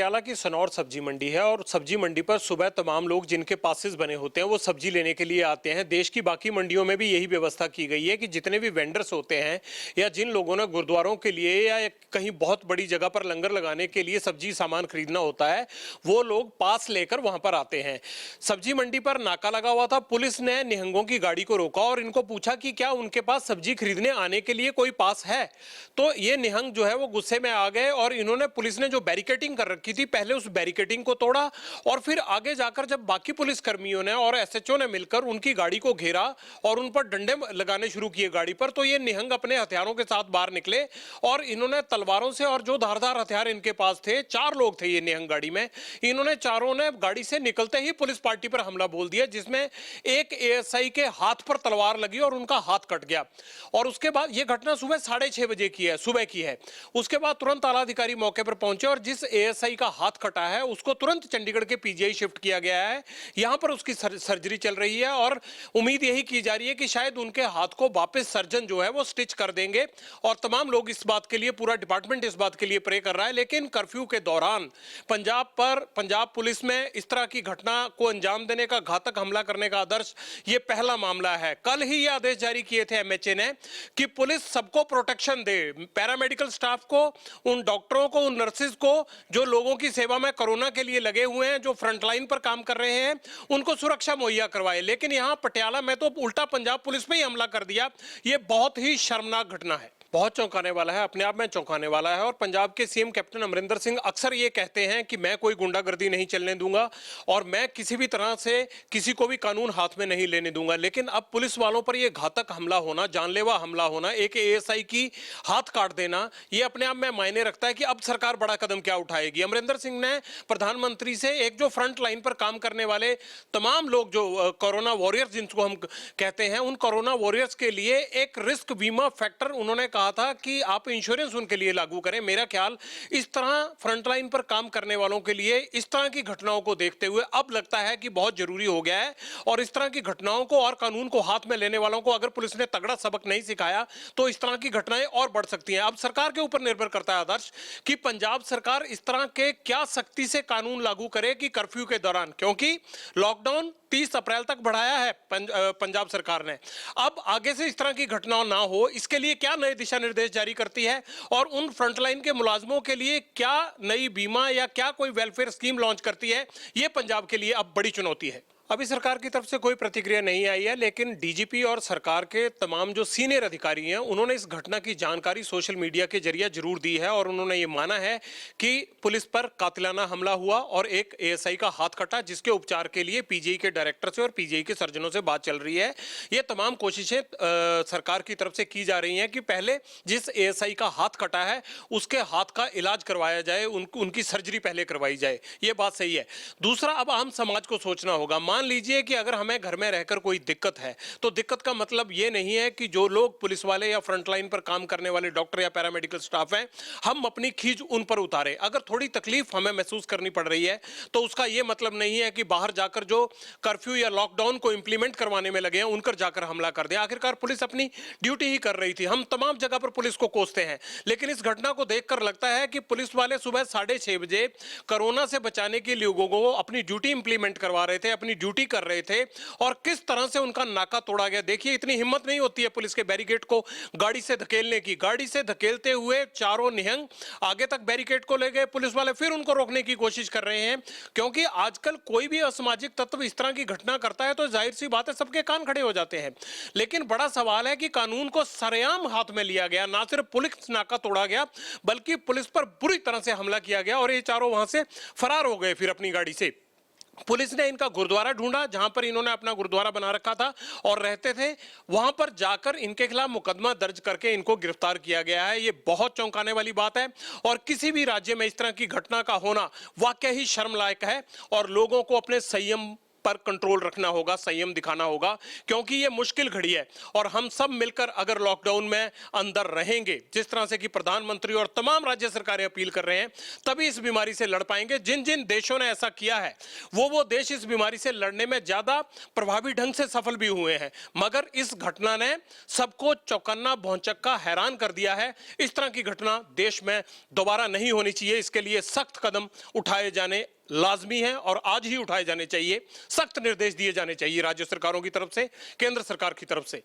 पटियाला की सनौर सब्जी मंडी है और सब्जी मंडी पर सुबह तमाम लोग जिनके पासेस बने होते हैं वो सब्जी लेने के लिए आते हैं। देश की बाकी मंडियों में भी यही व्यवस्था की गई है कि जितने भी वेंडर्स होते हैं या जिन लोगों ने गुरुद्वारों के लिए या कहीं बहुत बड़ी जगह पर लंगर लगाने के लिए सब्जी सामान खरीदना होता है वो लोग पास लेकर वहां पर आते हैं। सब्जी मंडी पर नाका लगा हुआ था। पुलिस ने निहंगों की गाड़ी को रोका और इनको पूछा कि क्या उनके पास सब्जी खरीदने आने के लिए कोई पास है। तो ये निहंग जो है वो गुस्से में आ गए और इन्होंने पुलिस ने जो बैरिकेडिंग कर रखी थी पहले उस बैरिकेडिंग को तोड़ा और फिर आगे जाकर जब बाकी पुलिस कर्मियों ने और एसएचओ ने मिलकर उनकी गाड़ी को घेरा और उन पर डंडे लगाने शुरू किए गाड़ी पर, तो ये निहंग अपने हथियारों के साथ बाहर निकले और इन्होंने तलवारों से और जो धारदार हथियार इनके पास थे, 4 लोग थे ये निहंग गाड़ी में, इन्होंने चारों ने गाड़ी से निकलते ही पुलिस पार्टी पर हमला बोल दिया जिसमें एक एएसआई के हाथ पर तलवार लगी और उनका हाथ कट गया। और उसके बाद यह घटना सुबह 6:30 बजे की है, सुबह की है। उसके बाद तुरंत आला अधिकारी मौके पर पहुंचे और जिस एएसआई का हाथ कटा है उसको तुरंत चंडीगढ़ के पीजीआई शिफ्ट किया गया है। यहां पर उसकी सर्जरी चल रही है और उम्मीद यही की जा रही है कि शायद उनके हाथ को वापस सर्जन जो है वो स्टिच कर देंगे। और तमाम लोग इस बात के लिए, पूरा डिपार्टमेंट इस बात के लिए प्रे कर रहा है। लेकिन कर्फ्यू के दौरान पंजाब पुलिस में इस तरह की घटना को अंजाम देने का, घातक हमला करने का आदर्श ये पहला मामला है। कल ही ये आदेश जारी किए थे एमएचए ने कि पुलिस सबको प्रोटेक्शन दे, पैरामेडिकल स्टाफ को, उन डॉक्टरों को, उन नर्सेज को जो लोगों की सेवा में कोरोना के लिए लगे हुए हैं, जो फ्रंटलाइन पर काम कर रहे हैं, उनको सुरक्षा मुहैया करवाए। लेकिन यहां पटियाला में तो उल्टा पंजाब पुलिस पे ही हमला कर दिया। यह बहुत ही शर्मनाक घटना है, बहुत चौंकाने वाला है, अपने आप में चौंकाने वाला है। और पंजाब के सीएम कैप्टन अमरिंदर सिंह अक्सर ये कहते हैं कि मैं कोई गुंडागर्दी नहीं चलने दूंगा और मैं किसी भी तरह से किसी को भी कानून हाथ में नहीं लेने दूंगा। लेकिन अब पुलिस वालों पर यह घातक हमला होना, जानलेवा हमला होना, एक एएसआई की हाथ काट देना, यह अपने आप में मायने रखता है कि अब सरकार बड़ा कदम क्या उठाएगी। अमरिंदर सिंह ने प्रधानमंत्री से एक जो फ्रंट लाइन पर काम करने वाले तमाम लोग, जो कोरोना वॉरियर्स जिनको हम कहते हैं, उन कोरोना वॉरियर्स के लिए एक रिस्क बीमा फैक्टर उन्होंने कहा था कि आप इंश्योरेंस उनके लिए लागू करें। मेरा ख्याल इस तरह फ्रंटलाइन पर काम करने वालों के लिए इस तरह की घटनाओं को देखते हुए अब लगता है कि बहुत जरूरी हो गया है। और इस तरह की घटनाओं को और कानून को हाथ में लेने वालों को अगर पुलिस ने तगड़ा सबक नहीं सिखाया तो इस तरह की घटनाएं और बढ़ सकती हैं। अब सरकार के ऊपर निर्भर करता है आदर्श कि पंजाब सरकार इस तरह के क्या सख्ती से कानून लागू करे कि कर्फ्यू के दौरान, क्योंकि लॉकडाउन 30 अप्रैल तक बढ़ाया है पंजाब सरकार ने, अब आगे से इस तरह की घटनाओं ना हो इसके लिए क्या नए दिशा निर्देश जारी करती है और उन फ्रंटलाइन के मुलाजमों के लिए क्या नई बीमा या क्या कोई वेलफेयर स्कीम लॉन्च करती है, यह पंजाब के लिए अब बड़ी चुनौती है। अभी सरकार की तरफ से कोई प्रतिक्रिया नहीं आई है, लेकिन डीजीपी और सरकार के तमाम जो सीनियर अधिकारी हैं उन्होंने इस घटना की जानकारी सोशल मीडिया के जरिए जरूर दी है और उन्होंने ये माना है कि पुलिस पर कातिलाना हमला हुआ और एक एएसआई का हाथ कटा जिसके उपचार के लिए पीजीआई के डायरेक्टर से और पीजीआई के सर्जनों से बात चल रही है। ये तमाम कोशिशें सरकार की तरफ से की जा रही हैं कि पहले जिस एएसआई का हाथ कटा है उसके हाथ का इलाज करवाया जाए, उनकी सर्जरी पहले करवाई जाए, ये बात सही है। दूसरा, अब आम समाज को सोचना होगा। मान लीजिए कि अगर हमें घर में रहकर कोई दिक्कत है तो दिक्कत का मतलब यह नहीं है कि जो लोग पुलिस वाले या फ्रंटलाइन पर काम करने वाले डॉक्टर या पैरामेडिकल स्टाफ हैं हम अपनी खींच उन पर उतारें। अगर थोड़ी तकलीफ हमें महसूस करनी पड़ रही है तो उसका यह मतलब नहीं है कि बाहर जाकर जो कर्फ्यू या लॉकडाउन को इंप्लीमेंट करवाने में लगे हैं उनकर जाकर हमला कर दें। आखिरकार पुलिस अपनी ड्यूटी ही कर रही थी। हम तमाम जगह पर पुलिस को कोसते हैं, लेकिन इस घटना को देखकर लगता है कि पुलिस वाले सुबह 6:30 बजे कोरोना से बचाने के लिए लोगों को अपनी ड्यूटी इंप्लीमेंट करवा रहे थे, अपनी ड्यूटी कर रहे थे और किस तरह से उनका नाका तोड़ा गया। देखिए, इतनी हिम्मत नहीं होती है पुलिस के बैरिकेड को गाड़ी से धकेलने की। गाड़ी से धकेलते हुए चारों निहंग आगे तक बैरिकेड को ले गए, पुलिस वाले फिर उनको रोकने की कोशिश कर रहे हैं, क्योंकि आजकल कोई भी असामाजिक तत्व इस तरह की घटना करता है तो जाहिर सी बात है सबके कान खड़े हो जाते हैं। लेकिन बड़ा सवाल है कि कानून को सरेआम हाथ में लिया गया, ना सिर्फ पुलिस नाका तोड़ा गया बल्कि पुलिस पर बुरी तरह से हमला किया गया और ये चारों वहां से फरार हो गए फिर अपनी गाड़ी से। पुलिस ने इनका गुरुद्वारा ढूंढा जहां पर इन्होंने अपना गुरुद्वारा बना रखा था और रहते थे, वहां पर जाकर इनके खिलाफ मुकदमा दर्ज करके इनको गिरफ्तार किया गया है। यह बहुत चौंकाने वाली बात है और किसी भी राज्य में इस तरह की घटना का होना वाकई ही शर्म लायक है और लोगों को अपने संयम पर कंट्रोल रखना होगा, संयम दिखाना होगा, क्योंकि ये मुश्किल घड़ी है और हम सब मिलकर अगर लॉकडाउन में अंदर रहेंगे, जिस तरह से कि प्रधानमंत्री और तमाम राज्य सरकारें अपील कर रहे हैं, तभी इस बीमारी से लड़ पाएंगे। जिन जिन देशों ने ऐसा किया है वो देश इस बीमारी से लड़ने में ज्यादा प्रभावी ढंग से सफल भी हुए हैं, मगर इस घटना ने सबको चौकन्ना भौंचक्का हैरान कर दिया है। इस तरह की घटना देश में दोबारा नहीं होनी चाहिए। इसके लिए सख्त कदम उठाए जाने लाजमी है और आज ही उठाए जाने चाहिए। सख्त निर्देश दिए जाने चाहिए राज्य सरकारों की तरफ से, केंद्र सरकार की तरफ से।